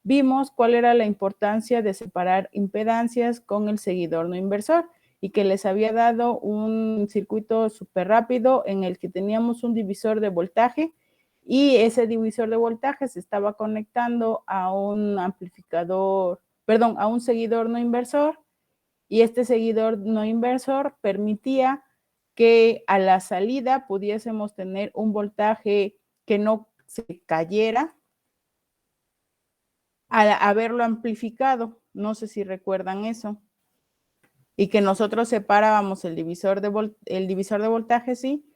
vimos cuál era la importancia de separar impedancias con el seguidor no inversor y que les había dado un circuito súper rápido en el que teníamos un divisor de voltaje y ese divisor de voltaje se estaba conectando a un amplificador, perdón, a un seguidor no inversor, y este seguidor no inversor permitía que a la salida pudiésemos tener un voltaje que no se cayera al haberlo amplificado. No sé si recuerdan eso. Y que nosotros separábamos el divisor de voltaje, sí,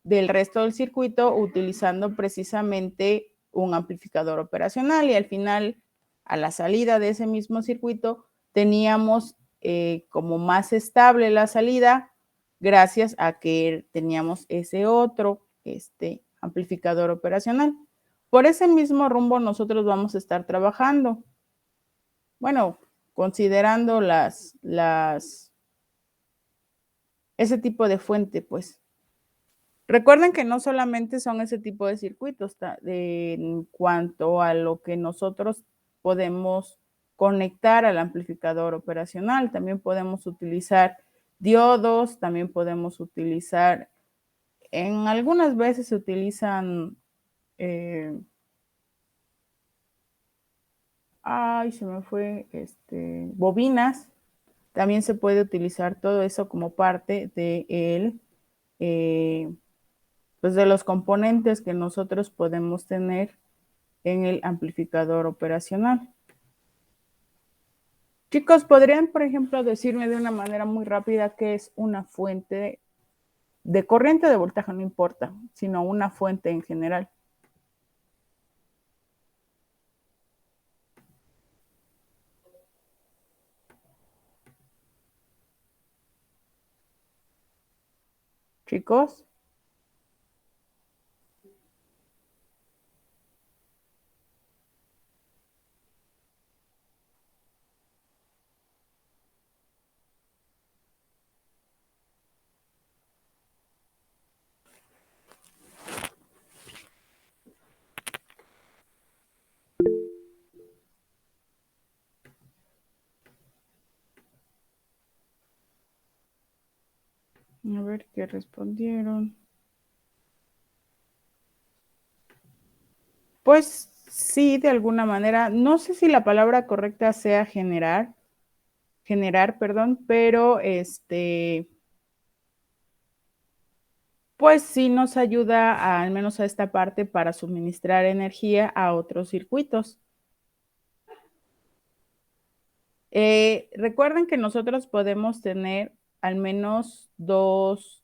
del resto del circuito utilizando precisamente un amplificador operacional, y al final, a la salida de ese mismo circuito, teníamos como más estable la salida gracias a que teníamos ese otro amplificador operacional. Por ese mismo rumbo nosotros vamos a estar trabajando. Bueno, considerando ese tipo de fuente, pues. Recuerden que no solamente son ese tipo de circuitos, en cuanto a lo que nosotros podemos conectar al amplificador operacional, también podemos utilizar diodos, también podemos utilizar, en algunas veces se utilizan, se me fue, bobinas, también se puede utilizar todo eso como parte de pues de los componentes que nosotros podemos tener en el amplificador operacional. Chicos, ¿podrían, por ejemplo, decirme de una manera muy rápida qué es una fuente de corriente de voltaje? No importa, sino una fuente en general. Chicos. A ver qué respondieron. Pues sí, de alguna manera. No sé si la palabra correcta sea generar, perdón, pero pues sí nos ayuda al menos a esta parte para suministrar energía a otros circuitos. Recuerden que nosotros podemos tener al menos dos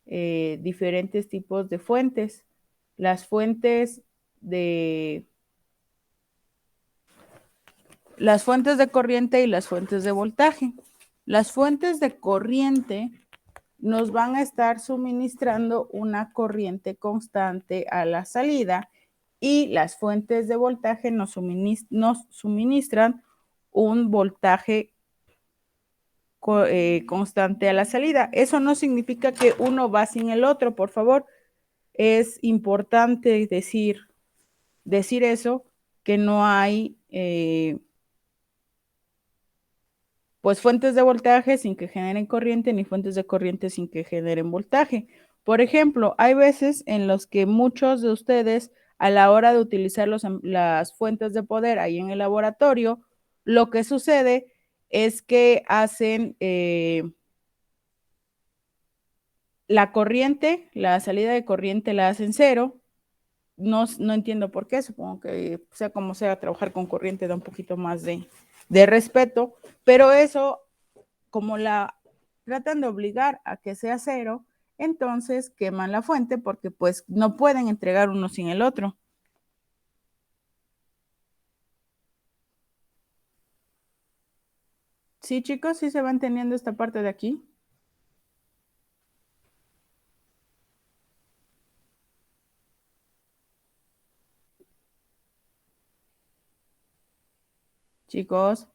diferentes tipos de fuentes. Las fuentes de corriente y las fuentes de voltaje. Las fuentes de corriente nos van a estar suministrando una corriente constante a la salida, y las fuentes de voltaje nos suministran un voltaje constante a la salida. Eso no significa que uno va sin el otro, por favor. Es importante decir eso, que no hay pues fuentes de voltaje sin que generen corriente, ni fuentes de corriente sin que generen voltaje. Por ejemplo, hay veces en los que muchos de ustedes, a la hora de utilizar las fuentes de poder ahí en el laboratorio, lo que sucede es que hacen la corriente, la salida de corriente la hacen cero. No entiendo por qué, supongo que sea como sea, trabajar con corriente da un poquito más de respeto, pero eso, como la tratan de obligar a que sea cero, entonces queman la fuente porque pues no pueden entregar uno sin el otro. Sí, chicos, sí se va entendiendo esta parte de aquí. Chicos.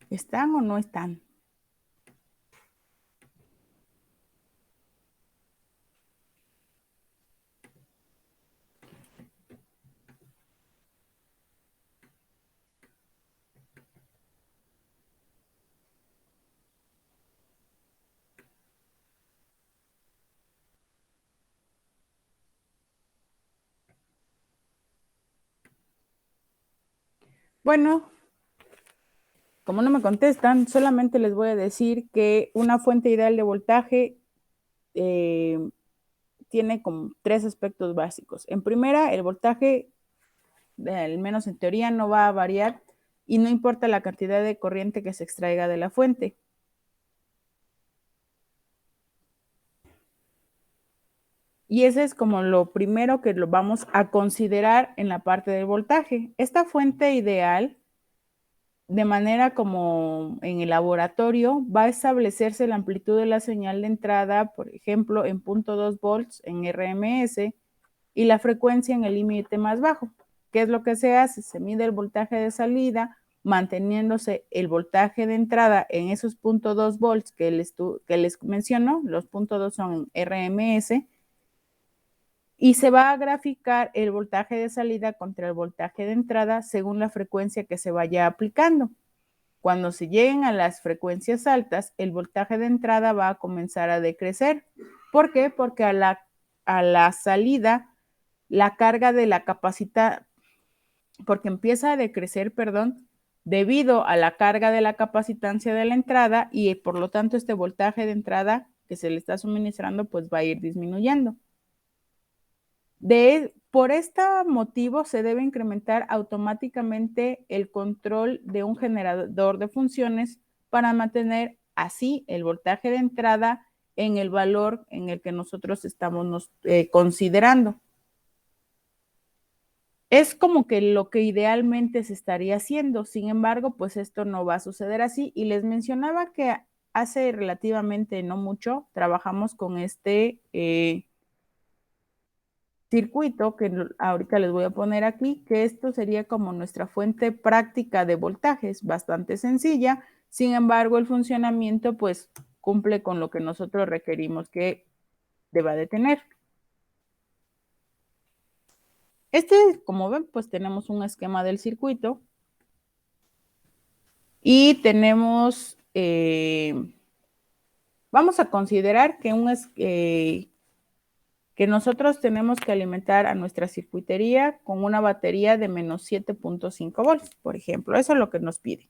¿Están o no están? Bueno, como no me contestan, solamente les voy a decir que una fuente ideal de voltaje tiene como 3 aspectos básicos. En primera, el voltaje, al menos en teoría, no va a variar y no importa la cantidad de corriente que se extraiga de la fuente. Y ese es como lo primero que lo vamos a considerar en la parte del voltaje. Esta fuente ideal, de manera como en el laboratorio, va a establecerse la amplitud de la señal de entrada, por ejemplo, en 0.2 volts en RMS y la frecuencia en el límite más bajo. ¿Qué es lo que se hace? Se mide el voltaje de salida, manteniéndose el voltaje de entrada en esos 0.2 volts que les menciono, los 0.2 son en RMS, y se va a graficar el voltaje de salida contra el voltaje de entrada según la frecuencia que se vaya aplicando. Cuando se lleguen a las frecuencias altas, el voltaje de entrada va a comenzar a decrecer. ¿Por qué? Porque a la salida, la carga de la capacidad, porque empieza a decrecer, perdón, debido a la carga de la capacitancia de la entrada y por lo tanto este voltaje de entrada que se le está suministrando pues va a ir disminuyendo. Por este motivo se debe incrementar automáticamente el control de un generador de funciones para mantener así el voltaje de entrada en el valor en el que nosotros estamos considerando. Es como que lo que idealmente se estaría haciendo, sin embargo, pues esto no va a suceder así. Y les mencionaba que hace relativamente no mucho trabajamos con este circuito que ahorita les voy a poner aquí, que esto sería como nuestra fuente práctica de voltajes, bastante sencilla, sin embargo el funcionamiento pues cumple con lo que nosotros requerimos que deba de tener. Como ven, pues tenemos un esquema del circuito y tenemos, vamos a considerar que nosotros tenemos que alimentar a nuestra circuitería con una batería de menos 7.5 volts, por ejemplo. Eso es lo que nos pide.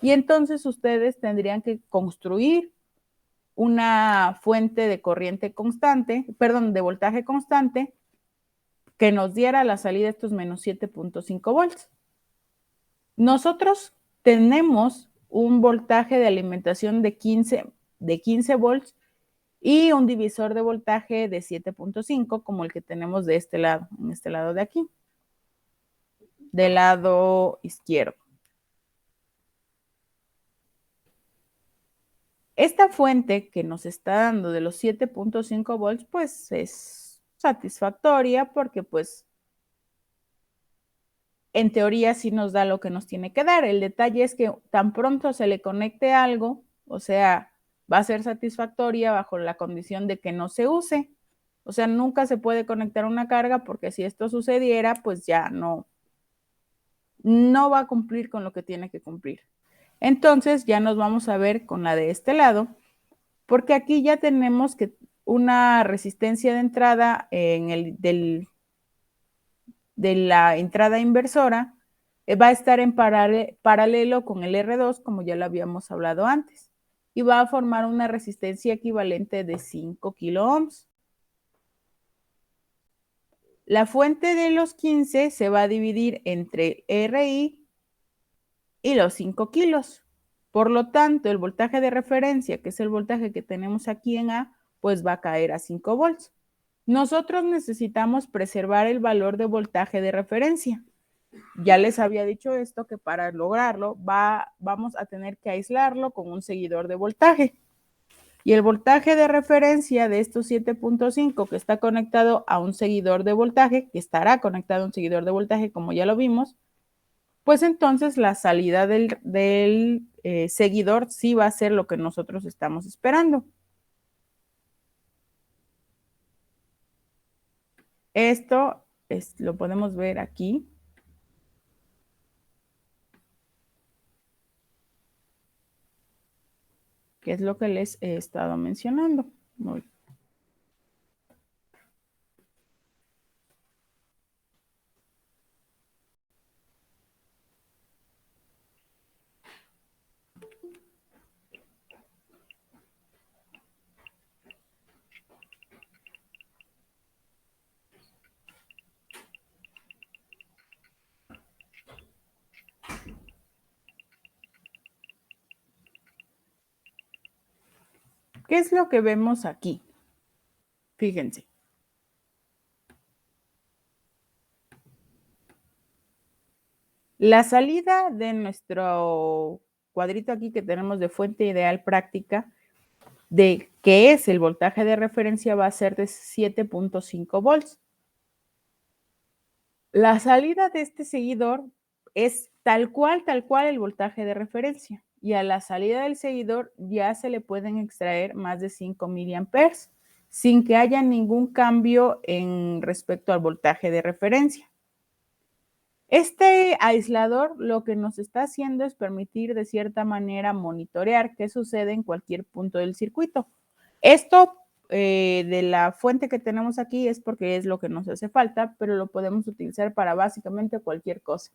Y entonces ustedes tendrían que construir una fuente de corriente constante, perdón, de voltaje constante, que nos diera la salida de estos menos 7.5 volts. Nosotros tenemos un voltaje de alimentación de 15 volts y un divisor de voltaje de 7.5 como el que tenemos de este lado, en este lado de aquí, del lado izquierdo. Esta fuente que nos está dando de los 7.5 volts, pues es satisfactoria porque pues en teoría sí nos da lo que nos tiene que dar. El detalle es que tan pronto se le conecte algo, o sea, va a ser satisfactoria bajo la condición de que no se use. O sea, nunca se puede conectar una carga porque si esto sucediera, pues ya no va a cumplir con lo que tiene que cumplir. Entonces ya nos vamos a ver con la de este lado, porque aquí ya tenemos que una resistencia de entrada de la entrada inversora va a estar en paralelo con el R2, como ya lo habíamos hablado antes, y va a formar una resistencia equivalente de 5 kilo ohms. La fuente de los 15 se va a dividir entre RI y los 5 kilos. Por lo tanto, el voltaje de referencia, que es el voltaje que tenemos aquí en A, pues va a caer a 5 volts. Nosotros necesitamos preservar el valor de voltaje de referencia. Ya les había dicho esto, que para lograrlo vamos a tener que aislarlo con un seguidor de voltaje. Y el voltaje de referencia de estos 7.5 que está conectado a un seguidor de voltaje, que estará conectado a un seguidor de voltaje, como ya lo vimos, pues entonces la salida del seguidor sí va a ser lo que nosotros estamos esperando. Esto lo podemos ver aquí. Que es lo que les he estado mencionando. Muy bien. ¿Qué es lo que vemos aquí? Fíjense. La salida de nuestro cuadrito aquí que tenemos de fuente ideal práctica, de que es el voltaje de referencia, va a ser de 7.5 volts. La salida de este seguidor es tal cual el voltaje de referencia. Y a la salida del seguidor ya se le pueden extraer más de 5 miliamperes sin que haya ningún cambio en respecto al voltaje de referencia. Este aislador lo que nos está haciendo es permitir de cierta manera monitorear qué sucede en cualquier punto del circuito. Esto de la fuente que tenemos aquí es porque es lo que nos hace falta, pero lo podemos utilizar para básicamente cualquier cosa.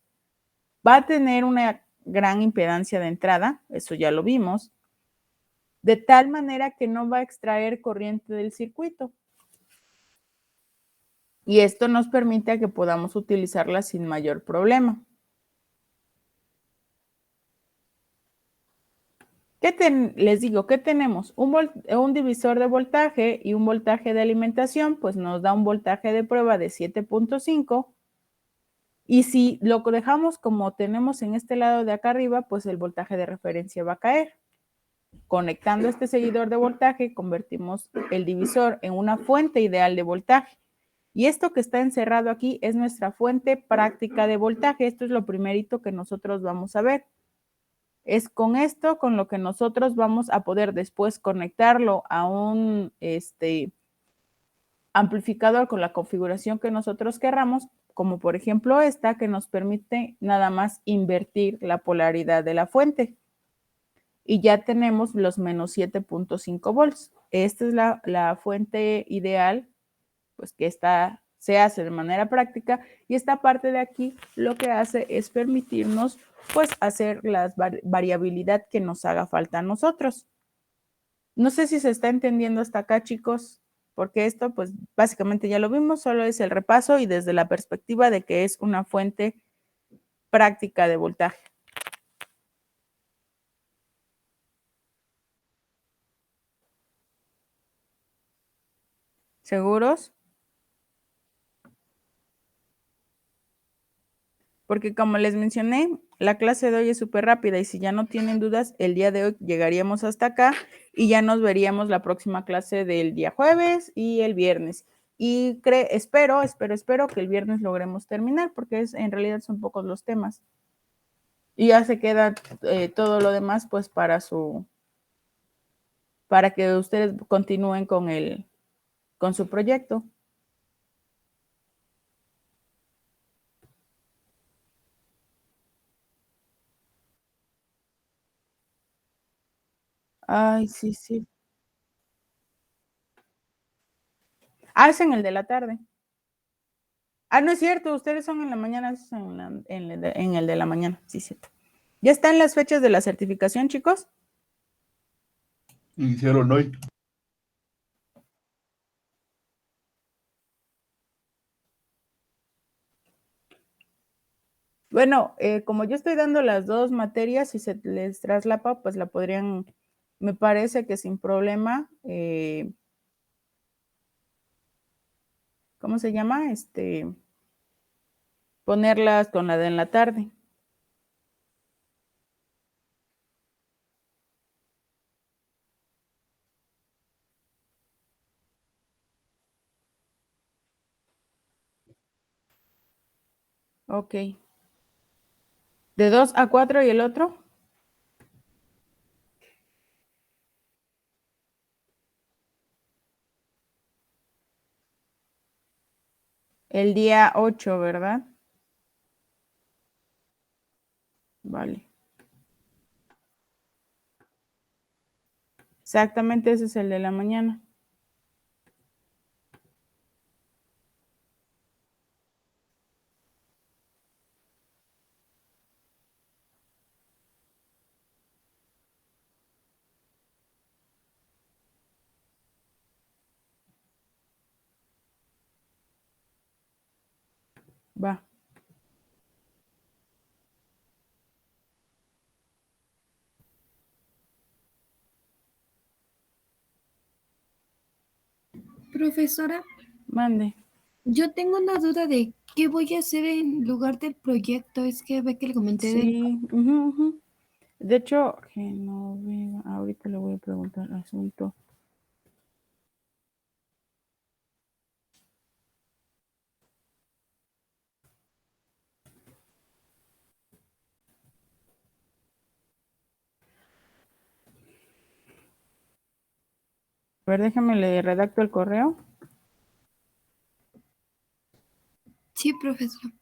Va a tener una gran impedancia de entrada, eso ya lo vimos, de tal manera que no va a extraer corriente del circuito. Y esto nos permite que podamos utilizarla sin mayor problema. Les digo, ¿qué tenemos? Un divisor de voltaje y un voltaje de alimentación, pues nos da un voltaje de prueba de 7.5. Y si lo dejamos como tenemos en este lado de acá arriba, pues el voltaje de referencia va a caer. Conectando este seguidor de voltaje, convertimos el divisor en una fuente ideal de voltaje. Y esto que está encerrado aquí es nuestra fuente práctica de voltaje. Esto es lo primerito que nosotros vamos a ver. Es con esto con lo que nosotros vamos a poder después conectarlo a un amplificador con la configuración que nosotros querramos, como por ejemplo esta que nos permite nada más invertir la polaridad de la fuente. Y ya tenemos los menos 7.5 volts. Esta es la fuente ideal, pues que se hace de manera práctica, y esta parte de aquí lo que hace es permitirnos pues hacer la variabilidad que nos haga falta a nosotros. No sé si se está entendiendo hasta acá, chicos, porque esto pues básicamente ya lo vimos, solo es el repaso y desde la perspectiva de que es una fuente práctica de voltaje. ¿Seguros? Porque como les mencioné, la clase de hoy es súper rápida y si ya no tienen dudas, el día de hoy llegaríamos hasta acá y ya nos veríamos la próxima clase del día jueves y el viernes. Y espero que el viernes logremos terminar porque en realidad son pocos los temas. Y ya se queda todo lo demás pues para que ustedes continúen con su proyecto. Ay, sí, sí. Ah, es en el de la tarde. Ah, no es cierto, ustedes son en la mañana, es en el de la mañana, sí, cierto. ¿Ya están las fechas de la certificación, chicos? Iniciaron hoy. Bueno, como yo estoy dando las dos materias y se les traslapa, pues la podrían, me parece que sin problema, ¿cómo se llama? Ponerlas con la de en la tarde. Ok. ¿De 2 a 4 y el otro? El día 8, ¿verdad? Vale. Exactamente, ese es el de la mañana. Va. Profesora, Mande. yo tengo una duda de qué voy a hacer en lugar del proyecto. Es que ve que le comenté de... Sí. De hecho, Genoveva, ahorita le voy a preguntar el asunto. A ver, déjame le redacto el correo. Sí, profesora.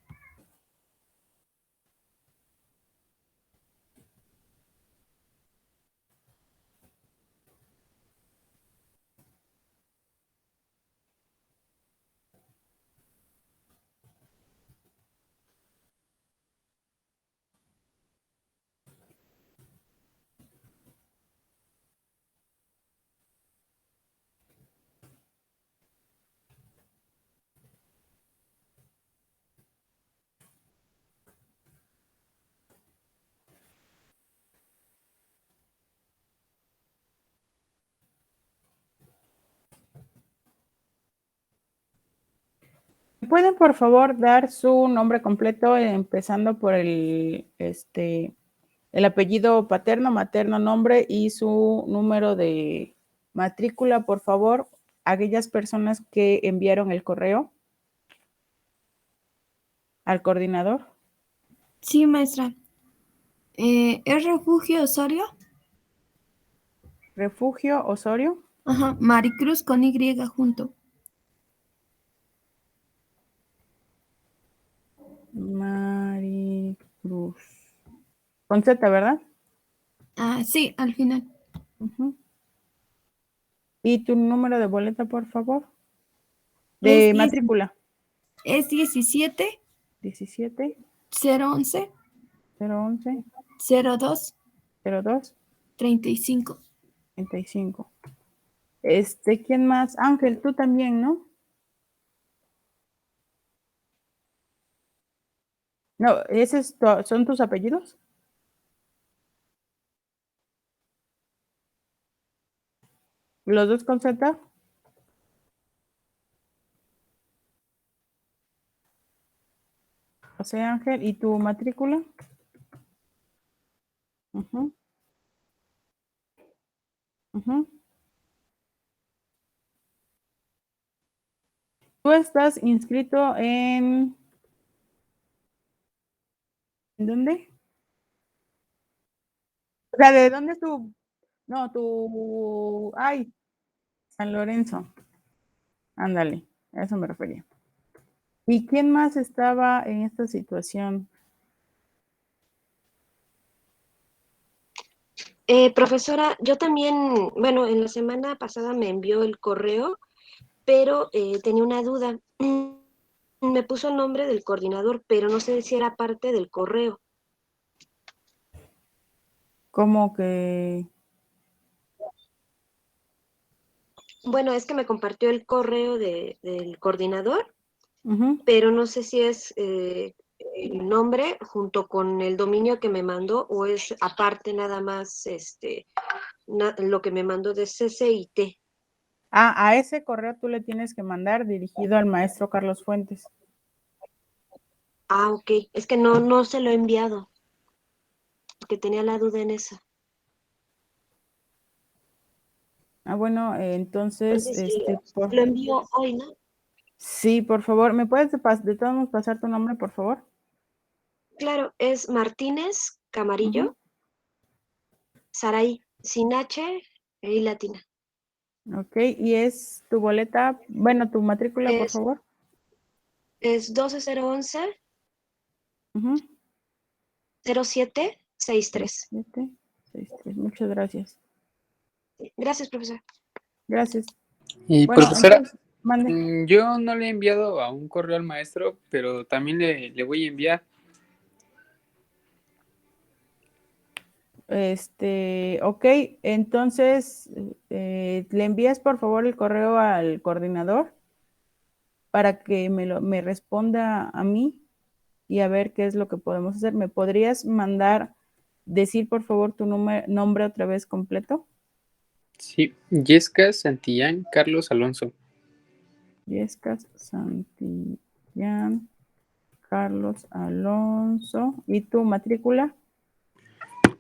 ¿Pueden por favor dar su nombre completo, empezando por el apellido paterno, materno, nombre y su número de matrícula, por favor, aquellas personas que enviaron el correo al coordinador? Sí, maestra. ¿Es Refugio Osorio? Refugio Osorio. Ajá, Maricruz con Y junto. Maricruz. Con Z, ¿verdad? Ah, sí, al final. ¿Y tu número de boleta, por favor? Es, De matrícula. es 17 17 011 011 02 02 35. 35. ¿Quién más? Ángel, tú también, ¿no? No, ¿esos son tus apellidos? ¿Los dos con Z? José Ángel, ¿y tu matrícula? Ujú, ujú. Tú estás inscrito ¿en dónde? O sea, ¿de dónde es tu? No, ay, San Lorenzo. Ándale, a eso me refería. ¿Y quién más estaba en esta situación? Profesora, yo también, bueno, en la semana pasada me envió el correo, pero tenía una duda. Me puso el nombre del coordinador, pero no sé si era parte del correo. ¿Cómo que? Bueno, es que me compartió el correo del coordinador, Ujú. pero no sé si es el nombre junto con el dominio que me mandó o es aparte nada más lo que me mandó de CCIT. A ese correo tú le tienes que mandar dirigido al maestro Carlos Fuentes. Ah, ok. Es que no se lo he enviado, porque tenía la duda en esa. Bueno, entonces, Entonces, lo envío hoy, ¿no? sí, por favor, ¿me puedes de todos modos pasar tu nombre, por favor? Claro, es Martínez Camarillo, Ujú. Saray, sin H y latina. Ok, y es tu boleta, bueno, tu matrícula, por Es, favor. es 12011 Ujú. 0763. 763. Muchas gracias. Gracias, profesor. Gracias. Y Bueno, profesora, entonces, mande. yo no le he enviado a un correo al maestro, pero también le voy a enviar. Ok, entonces, le envías por favor el correo al coordinador para que me responda a mí y a ver qué es lo que podemos hacer. ¿Me podrías decir por favor tu nombre otra vez completo? Sí, Yesca Santillán Carlos Alonso. Yescas Santillán Carlos Alonso. ¿Y tu matrícula?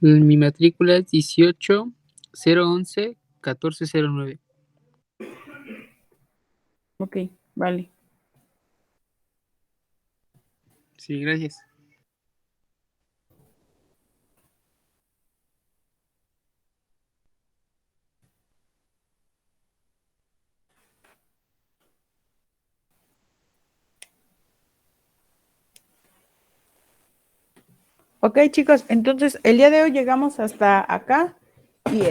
Mi matrícula es 18-011-1409. Ok, vale. Sí, gracias. Ok, chicos, entonces el día de hoy llegamos hasta acá y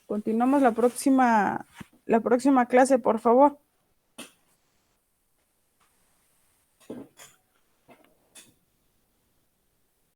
continuamos la próxima clase, por favor.